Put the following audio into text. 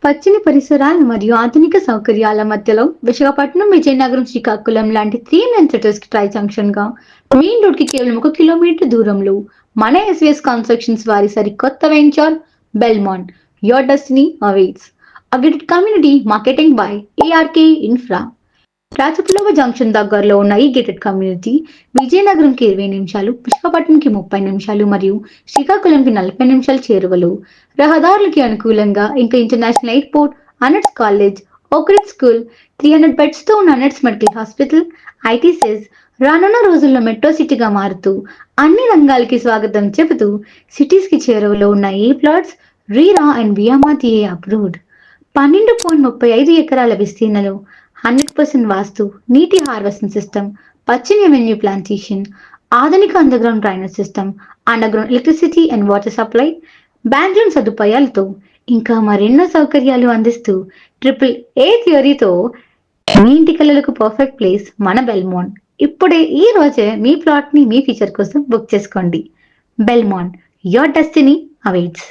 పచ్చని పరిసరాలు మరియు ఆధునిక సౌకర్యాల మధ్యలో విశాఖపట్నం, విజయనగరం, శ్రీకాకుళం లాంటి 3 మెయిన్ సిటీస్ కి ట్రై జంక్షన్ గా మెయిన్ రోడ్ కి కేవలం 1 కిలోమీటర్ దూరంలో మన ఎస్వీఎస్ కన్స్ట్రక్షన్స్ వారి సరికొత్త venture Belmont your destiny awaits. అగ్రిడ్ community marketing by ARK infra. Rajapulava junction దగ్గరలో ఉన్న ఈ గేటెడ్ కమ్యూనిటీ విజయనగరంకి 20 నిమిషాలు, విశాఖపట్నంకి 30 నిమిషాలు మరియు శ్రీకాకుళంకి 40 నిమిషాలు చేరువలో. రహదారులకి అనుకూలంగా ఇంకా international airport, ANITS college, Oakridge school, 300 beds తో ఉన్న ANITS medical hospital, IT SEZ రానున్న రోజుల్లో మెట్రో సిటీగా మారుతూ అన్ని రంగాలకి స్వాగతం చెబుతూ సిటీస్ కి చేరువలో ఉన్న ఈ ప్లాట్స్ రీరా అండ్ బియామాటిఏ అప్రూవ్డ్. 12.35 ఎకరాల విస్తీర్ణంలో 100% వాస్తు, నీటి హార్వెస్టింగ్ సిస్టమ్, పచ్చని అవెన్యూ ప్లాంటేషన్, ఆధునిక underground drainage system, underground electricity and water supply, bank loan సదుపాయాలతో ఇంకా మరెన్నో సౌకర్యాలు అందిస్తూ AAA థియరీతో మీ ఇంటి కలలకు పర్ఫెక్ట్ ప్లేస్ మన బెల్మాంట్. ఇప్పుడే ఈ రోజే మీ ప్లాట్ ని మీ ఫ్యూచర్ కోసం బుక్ చేసుకోండి. Belmont your destiny awaits.